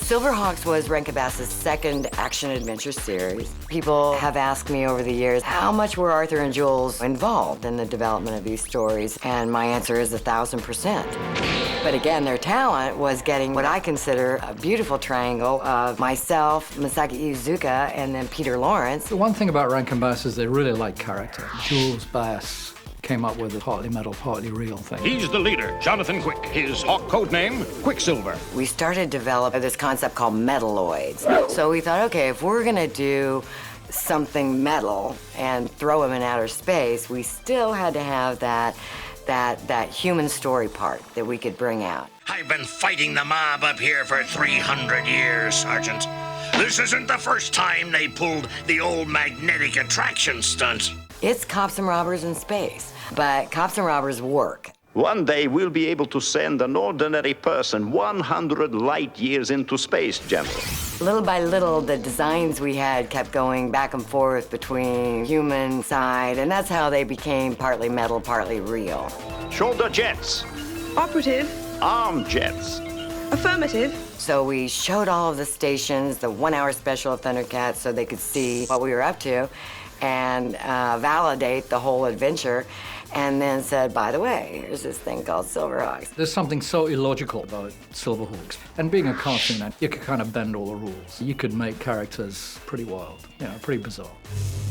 Silverhawks was Rankin-Bass's second action-adventure series. People have asked me over the years, how much were Arthur and Jules involved in the development of these stories? And my answer is 1,000%. But again, their talent was getting what I consider a beautiful triangle of myself, Masaki Iizuka, and then Peter Lawrence. The one thing about Rankin-Bass is they really like character. Jules Bass came up with a partly metal, partly real thing. He's the leader, Jonathan Quick. His Hawk code name, Quicksilver. We started to develop this concept called metalloids. So we thought, okay, if we're gonna do something metal and throw them in outer space, we still had to have that human story part that we could bring out. I've been fighting the mob up here for 300 years, Sergeant. This isn't the first time they pulled the old magnetic attraction stunt. It's cops and robbers in space, but cops and robbers work. One day we'll be able to send an ordinary person 100 light years into space, General. Little by little, the designs we had kept going back and forth between human side, and that's how they became partly metal, partly real. Shoulder jets. Operative. Arm jets. Affirmative. So we showed all of the stations, the 1-hour special of Thundercats, so they could see what we were up to and validate the whole adventure, and then said, by the way, here's this thing called Silverhawks. There's something so illogical about Silverhawks. And being a cartoon, you could kind of bend all the rules. You could make characters pretty wild, pretty bizarre.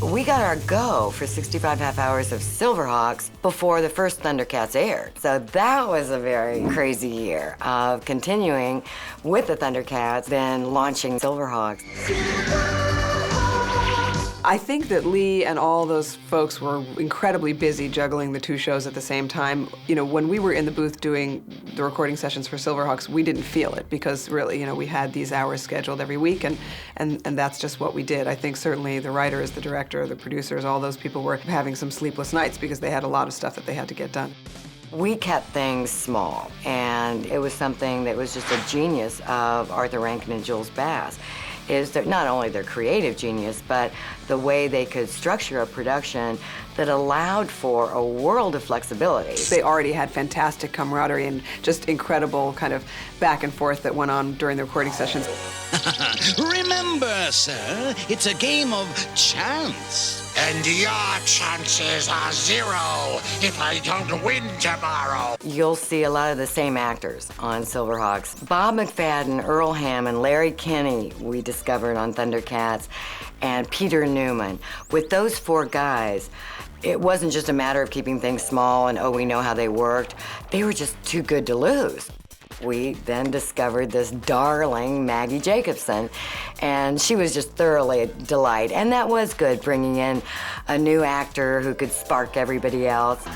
We got our go for 65 half hours of Silverhawks before the first Thundercats aired. So that was a very crazy year of continuing with the Thundercats, then launching Silverhawks. I think that Lee and all those folks were incredibly busy juggling the two shows at the same time. When we were in the booth doing the recording sessions for Silverhawks, we didn't feel it because really, we had these hours scheduled every week and that's just what we did. I think certainly the writers, the director, the producers, all those people were having some sleepless nights because they had a lot of stuff that they had to get done. We kept things small, and it was something that was just a genius of Arthur Rankin and Jules Bass, is that not only their creative genius, but the way they could structure a production that allowed for a world of flexibility. They already had fantastic camaraderie and just incredible kind of back and forth that went on during the recording sessions. Remember, sir, it's a game of chance. And your chances are 0 if I don't win tomorrow. You'll see a lot of the same actors on Silverhawks. Bob McFadden, Earl Hammond, Larry Kinney, we discovered on Thundercats, and Peter Newman. With those 4 guys, it wasn't just a matter of keeping things small and, we know how they worked. They were just too good to lose. We then discovered this darling Maggie Jacobson, and she was just thoroughly a delight. And that was good, bringing in a new actor who could spark everybody else.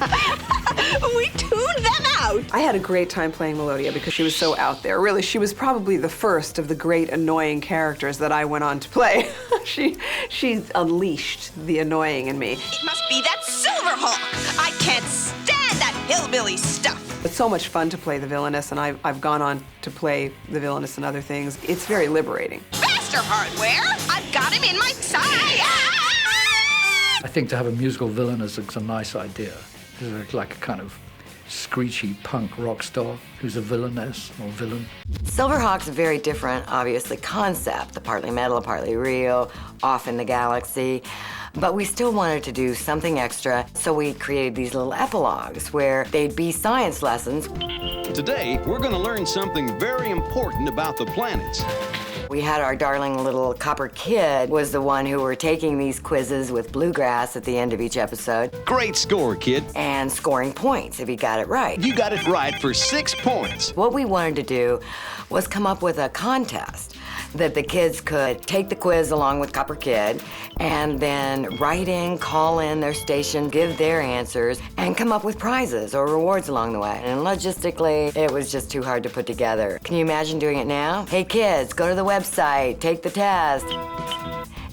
We tuned them out! I had a great time playing Melodia because she was so out there. Really, she was probably the first of the great annoying characters that I went on to play. She unleashed the annoying in me. It must be that Silverhawk! I can't stand that hillbilly stuff! It's so much fun to play the villainess, and I've gone on to play the villainess in other things. It's very liberating. Master Hardware! I've got him in my sight! I think to have a musical villain is a nice idea. It's like a kind of screechy punk rock star who's a villainess or villain. Silverhawks, a very different, obviously, concept. The partly metal, partly real, off in the galaxy. But we still wanted to do something extra, so we created these little epilogues where they'd be science lessons. Today, we're going to learn something very important about the planets. We had our darling little copper kid was the one who were taking these quizzes with Bluegrass at the end of each episode. Great score, kid. And scoring points if he got it right. You got it right for 6 points. What we wanted to do was come up with a contest that the kids could take the quiz along with Copper Kid and then write in, call in their station, give their answers, and come up with prizes or rewards along the way. And logistically, it was just too hard to put together. Can you imagine doing it now? Hey kids, go to the website, take the test.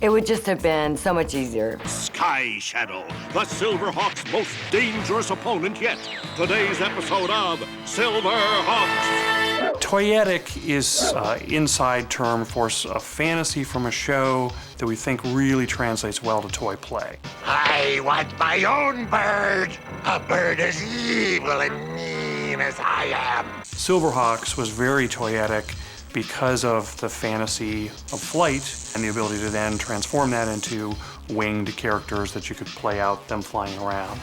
It would just have been so much easier. Sky Shadow, the Silverhawks' most dangerous opponent yet. Today's episode of Silverhawks. Toyetic is an inside term for a fantasy from a show that we think really translates well to toy play. I want my own bird. A bird as evil and mean as I am. Silverhawks was very toyetic because of the fantasy of flight and the ability to then transform that into winged characters that you could play out them flying around.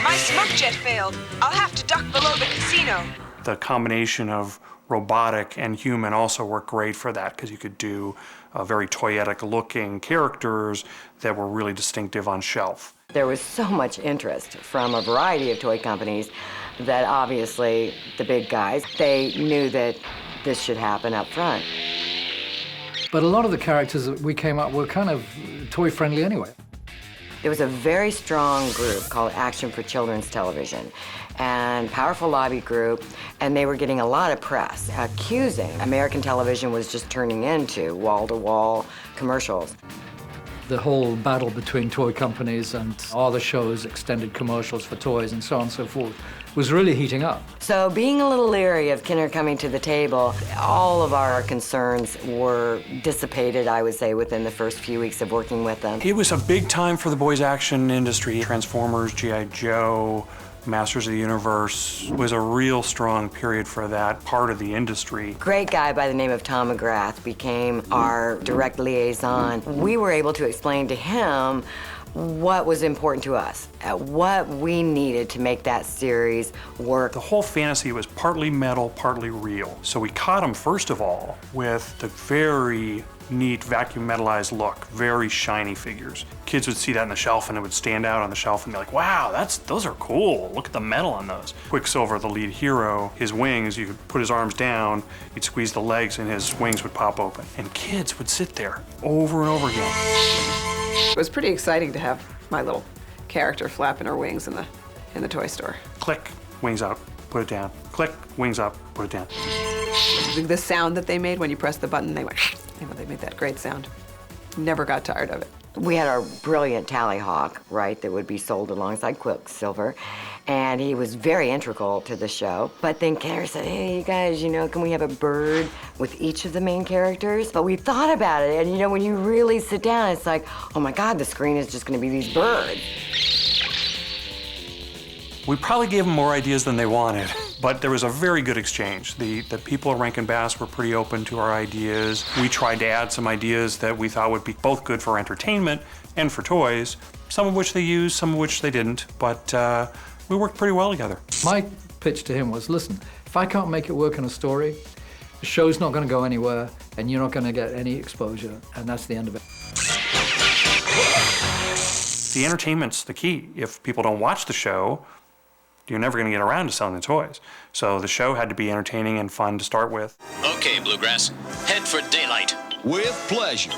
My smoke jet failed. I'll have to duck below the casino. The combination of robotic and human also worked great for that because you could do very toyetic looking characters that were really distinctive on shelf. There was so much interest from a variety of toy companies that obviously the big guys, they knew that this should happen up front. But a lot of the characters that we came up with were kind of toy-friendly anyway. There was a very strong group called Action for Children's Television, and powerful lobby group, and they were getting a lot of press, accusing American television was just turning into wall-to-wall commercials. The whole battle between toy companies and other shows, extended commercials for toys and so on and so forth, was really heating up. So being a little leery of Kinner coming to the table, all of our concerns were dissipated, I would say, within the first few weeks of working with them. It was a big time for the boys action industry. Transformers, G.I. Joe, Masters of the Universe was a real strong period for that part of the industry. Great guy by the name of Tom McGrath became our direct liaison. We were able to explain to him what was important to us, what we needed to make that series work. The whole fantasy was partly metal, partly real. So we caught him, first of all, with the very neat vacuum metallized look, very shiny figures. Kids would see that on the shelf and it would stand out on the shelf and be like, wow, those are cool. Look at the metal on those. Quicksilver, the lead hero, his wings, you could put his arms down, you'd squeeze the legs and his wings would pop open. And kids would sit there over and over again. It was pretty exciting to have my little character flapping her wings in the toy store. Click, wings up, put it down. Click, wings up, put it down. The sound that they made when you pressed the button, they went, they made that great sound. Never got tired of it. We had our brilliant Tally Hawk, right, that would be sold alongside Quicksilver, and he was very integral to the show. But then Kinner said, hey, you guys, can we have a bird with each of the main characters? But we thought about it, and when you really sit down, it's like, oh my God, the screen is just gonna be these birds. We probably gave them more ideas than they wanted, but there was a very good exchange. The people at Rankin Bass were pretty open to our ideas. We tried to add some ideas that we thought would be both good for entertainment and for toys, some of which they used, some of which they didn't, but we worked pretty well together. My pitch to him was, listen, if I can't make it work in a story, the show's not going to go anywhere, and you're not going to get any exposure, and that's the end of it. The entertainment's the key. If people don't watch the show, you're never going to get around to selling the toys. So the show had to be entertaining and fun to start with. Okay, Bluegrass, head for daylight. With pleasure.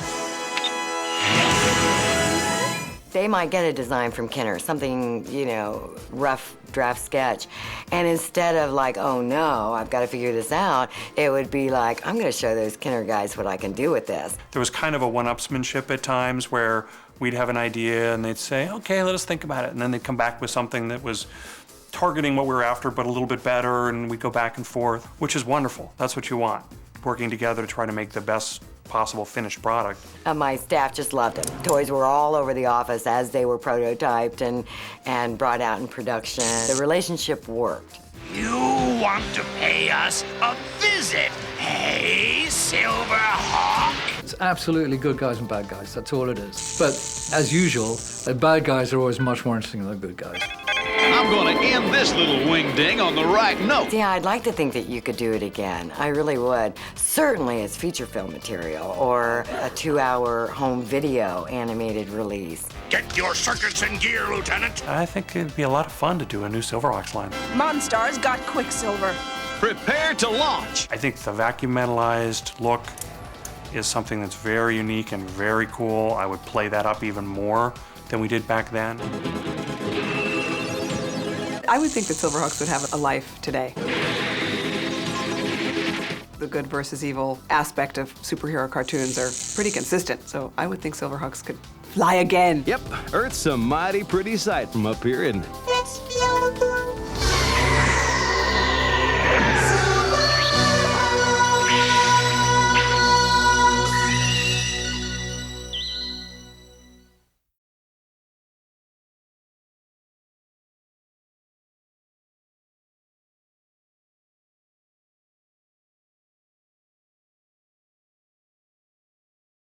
They might get a design from Kinner, something, rough draft sketch. And instead of like, oh no, I've got to figure this out, it would be like, I'm going to show those Kinner guys what I can do with this. There was kind of a one-upsmanship at times where we'd have an idea and they'd say, okay, let us think about it. And then they'd come back with something that was targeting what we were after, but a little bit better, and we'd go back and forth, which is wonderful. That's what you want, working together to try to make the best possible finished product. My staff just loved them. Toys were all over the office as they were prototyped and brought out in production. The relationship worked. You want to pay us a visit, hey, Silverhawk? It's absolutely good guys and bad guys, that's all it is. But as usual, the bad guys are always much more interesting than the good guys. I'm going to end this little wing ding on the right note. Yeah, I'd like to think that you could do it again. I really would. Certainly as feature film material or a 2-hour home video animated release. Get your circuits in gear, Lieutenant. I think it'd be a lot of fun to do a new Silverhawks line. Monstar's got Quicksilver. Prepare to launch. I think the vacuum metallized look is something that's very unique and very cool. I would play that up even more than we did back then. I would think that Silverhawks would have a life today. The good versus evil aspect of superhero cartoons are pretty consistent, so I would think Silverhawks could fly again. Yep, Earth's a mighty pretty sight from up here, isn't it? Let's fly.